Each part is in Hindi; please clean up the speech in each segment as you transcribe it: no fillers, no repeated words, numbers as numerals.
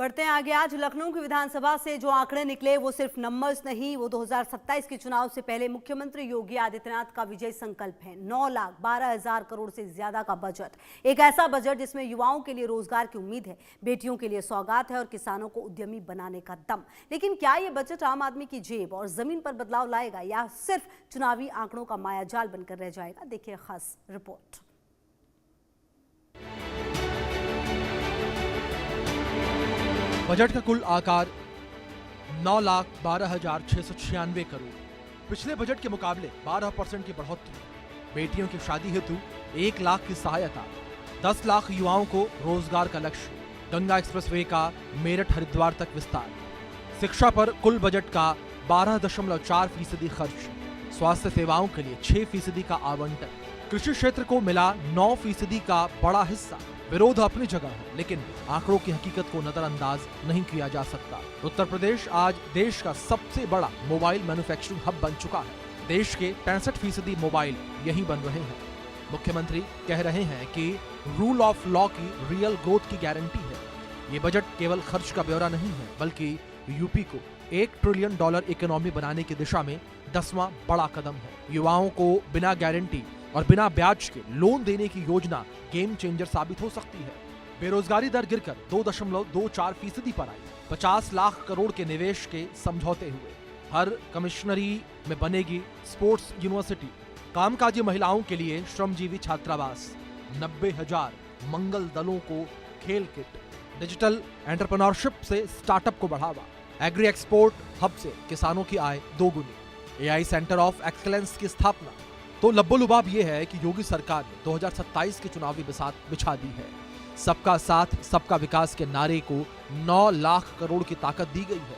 बढ़ते हैं आगे। आज लखनऊ की विधानसभा से जो आंकड़े निकले वो सिर्फ नंबर्स नहीं, वो 2027 के चुनाव से पहले मुख्यमंत्री योगी आदित्यनाथ का विजय संकल्प है। 9,12,000 करोड़ से ज्यादा का बजट, एक ऐसा बजट जिसमें युवाओं के लिए रोजगार की उम्मीद है, बेटियों के लिए सौगात है और किसानों को उद्यमी बनाने का दम। लेकिन क्या ये बजट आम आदमी की जेब और जमीन पर बदलाव लाएगा या सिर्फ चुनावी आंकड़ों का मायाजाल बनकर रह जाएगा? देखिए खास रिपोर्ट। बजट का कुल आकार 9,12,696 करोड़, पिछले बजट के मुकाबले 12% की बढ़ोतरी। बेटियों की शादी हेतु 1 लाख की सहायता, 10 लाख युवाओं को रोजगार का लक्ष्य, गंगा एक्सप्रेसवे का मेरठ हरिद्वार तक विस्तार, शिक्षा पर कुल बजट का 12.4% खर्च, स्वास्थ्य सेवाओं के लिए 6% का आवंटन, कृषि क्षेत्र को मिला 9% का बड़ा हिस्सा। विरोध अपनी जगह है, लेकिन आंकड़ों की हकीकत को नजरअंदाज नहीं किया जा सकता। उत्तर प्रदेश आज देश का सबसे बड़ा मोबाइल मैन्युफैक्चरिंग हब बन चुका है। देश के 65% मोबाइल यहीं बन रहे हैं। मुख्यमंत्री कह रहे हैं कि रूल ऑफ लॉ की रियल ग्रोथ की गारंटी है। ये बजट केवल खर्च का ब्यौरा नहीं है, बल्कि यूपी को $1 ट्रिलियन इकोनॉमी बनाने की दिशा में 10वां बड़ा कदम है। युवाओं को बिना गारंटी और बिना ब्याज के लोन देने की योजना गेम चेंजर साबित हो सकती है। बेरोजगारी दर गिरकर 2.24% पर आई। 50 लाख करोड़ के निवेश के समझौते हुए। हर कमिश्नरी में बनेगी स्पोर्ट्स यूनिवर्सिटी, कामकाजी महिलाओं के लिए श्रमजीवी छात्रावास, 90,000 मंगल दलों को खेल किट, डिजिटल एंटरप्रेन्योरशिप से स्टार्टअप को बढ़ावा, एग्री एक्सपोर्ट हब से किसानों की आय दोगुनी, AI सेंटर ऑफ एक्सीलेंस की स्थापना। तो लब्बो-लुबाब ये है कि योगी सरकार ने 2027 की चुनावी बिसात बिछा दी है। सबका साथ सबका विकास के नारे को 9 लाख करोड़ की ताकत दी गई है।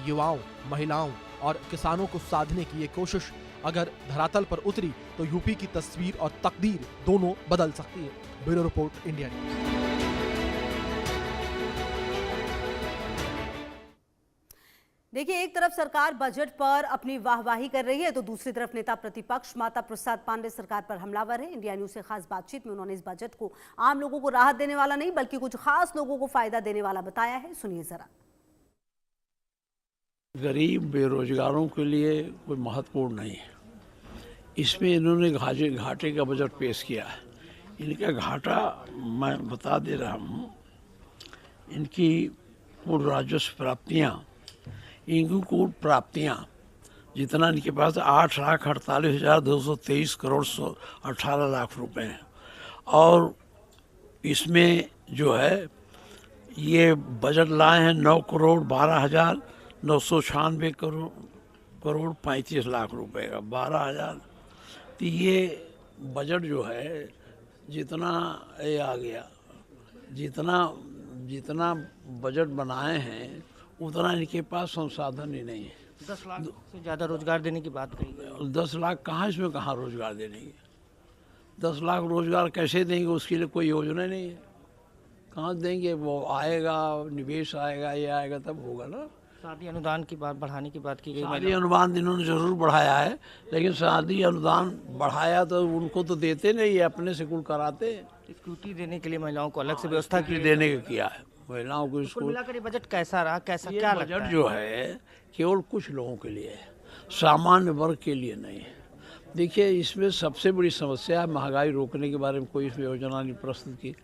युवाओं, महिलाओं और किसानों को साधने की ये कोशिश अगर धरातल पर उतरी तो यूपी की तस्वीर और तकदीर दोनों बदल सकती है। Bureau report, India news. देखिए, एक तरफ सरकार बजट पर अपनी वाहवाही कर रही है तो दूसरी तरफ नेता प्रतिपक्ष माता प्रसाद पांडे सरकार पर हमलावर है। इंडिया न्यूज से खास बातचीत में उन्होंने इस बजट को आम लोगों को राहत देने वाला नहीं बल्कि कुछ खास लोगों को फायदा देने वाला बताया है। सुनिए जरा। गरीब बेरोजगारों के लिए कोई महत्वपूर्ण नहीं है। इसमें इन्होंने घाटे का बजट पेश किया है। इनका घाटा मैं बता दे रहा हूँ। इनकी कुल राजस्व प्राप्तियाँ, इनकी कुल प्राप्तियाँ जितना इनके पास 8,48,223 करोड़ 18 लाख रुपए हैं। और इसमें जो है ये बजट लाए हैं 9,12,996 करोड़ 35 लाख रुपए का 12,000। तो ये बजट जो है जितना ये आ गया, जितना बजट बनाए हैं उतना इनके पास संसाधन ही नहीं है। 10 लाख से ज़्यादा रोजगार देने की बात कही। 10 लाख कहाँ, इसमें कहाँ रोजगार देने की? 10 लाख रोजगार कैसे देंगे? उसके लिए कोई योजना नहीं है। कहाँ देंगे? वो आएगा, निवेश आएगा, ये आएगा तब होगा ना। शादी अनुदान की बात बढ़ाने की बात की गई। शादी अनुदान इन्होंने जरूर बढ़ाया है, लेकिन शादी अनुदान बढ़ाया तो उनको तो देते नहीं, अपने से कुल कराते। स्कूटी देने के लिए महिलाओं को अलग से व्यवस्था की देने का किया है महिलाओं को। कुल मिलाकर ये बजट कैसा रहा, कैसा क्या लगता है? बजट जो है केवल कुछ लोगों के लिए है, सामान्य वर्ग के लिए नहीं है। देखिए, इसमें सबसे बड़ी समस्या है महंगाई रोकने के बारे में कोई इसमें योजना नहीं प्रस्तुत की।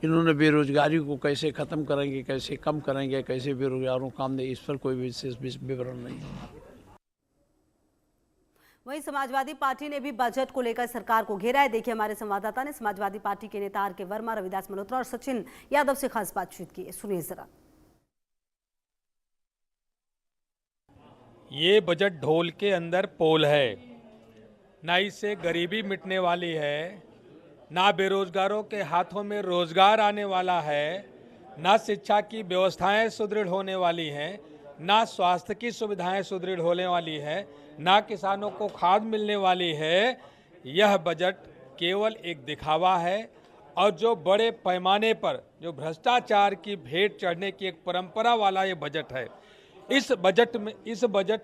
इन्होंने बेरोजगारी को कैसे ख़त्म करेंगे, कैसे कम करेंगे, कैसे बेरोजगारों को काम दें, इस पर कोई विशेष विवरण नहीं है। वहीं समाजवादी पार्टी ने भी बजट को लेकर सरकार को घेरा है। देखिए, हमारे संवाददाता ने समाजवादी पार्टी के नेता RK वर्मा, रविदास मल्होत्रा और सचिन यादव से खास बातचीत की है। सुनिए जरा। ये बजट ढोल के अंदर पोल है। ना इससे गरीबी मिटने वाली है, ना बेरोजगारों के हाथों में रोजगार आने वाला है, ना शिक्षा की व्यवस्थाएं सुदृढ़ होने वाली हैं, ना स्वास्थ्य की सुविधाएं सुदृढ़ होने वाली है, ना किसानों को खाद मिलने वाली है। यह बजट केवल एक दिखावा है और जो बड़े पैमाने पर जो भ्रष्टाचार की भेंट चढ़ने की एक परंपरा वाला ये बजट है। इस बजट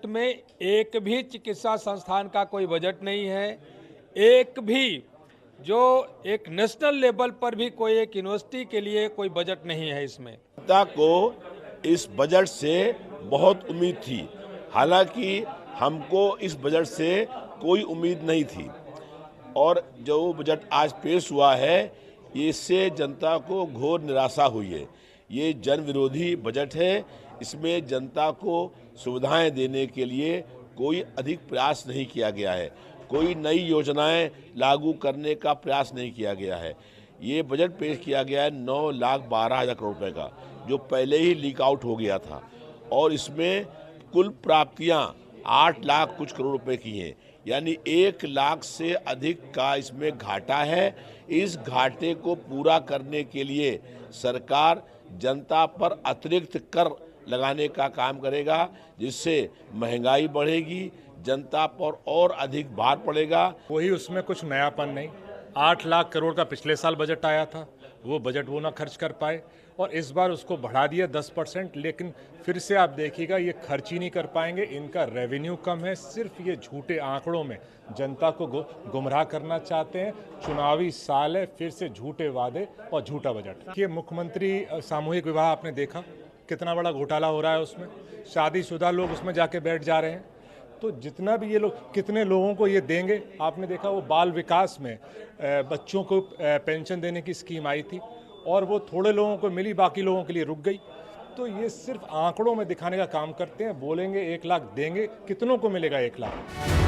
में एक भी चिकित्सा संस्थान का कोई बजट नहीं है। एक भी जो एक नेशनल लेवल पर भी कोई एक यूनिवर्सिटी के लिए कोई बजट नहीं है। इसमें जनता को इस बजट से बहुत उम्मीद थी, हालांकि हमको इस बजट से कोई उम्मीद नहीं थी और जो बजट आज पेश हुआ है इससे जनता को घोर निराशा हुई है। ये जन विरोधी बजट है, इसमें जनता को सुविधाएं देने के लिए कोई अधिक प्रयास नहीं किया गया है, कोई नई योजनाएं लागू करने का प्रयास नहीं किया गया है। ये बजट पेश किया गया है 9,12,000 करोड़ रुपए का, जो पहले ही लीक आउट हो गया था और इसमें कुल प्राप्तियां 8 लाख कुछ करोड़ रुपए की हैं, यानी 1 लाख से अधिक का इसमें घाटा है। इस घाटे को पूरा करने के लिए सरकार जनता पर अतिरिक्त कर लगाने का काम करेगा, जिससे महंगाई बढ़ेगी, जनता पर और अधिक भार पड़ेगा। वही उसमें कुछ नयापन नहीं। 8 लाख करोड़ का पिछले साल बजट आया था, वो बजट वो ना खर्च कर पाए और इस बार उसको बढ़ा दिया 10%, लेकिन फिर से आप देखिएगा ये खर्च ही नहीं कर पाएंगे। इनका रेवेन्यू कम है, सिर्फ ये झूठे आंकड़ों में जनता को गुमराह करना चाहते हैं। चुनावी साल है, फिर से झूठे वादे और झूठा बजट। ये मुख्यमंत्री सामूहिक विवाह आपने देखा कितना बड़ा घोटाला हो रहा है उसमें, शादीशुदा लोग उसमें जाके बैठ जा रहे हैं। तो जितना भी ये लोग कितने लोगों को ये देंगे, आपने देखा वो बाल विकास में बच्चों को पेंशन देने की स्कीम आई थी और वो थोड़े लोगों को मिली, बाकी लोगों के लिए रुक गई। तो ये सिर्फ आंकड़ों में दिखाने का काम करते हैं, बोलेंगे 1 लाख देंगे, कितनों को मिलेगा 1 लाख।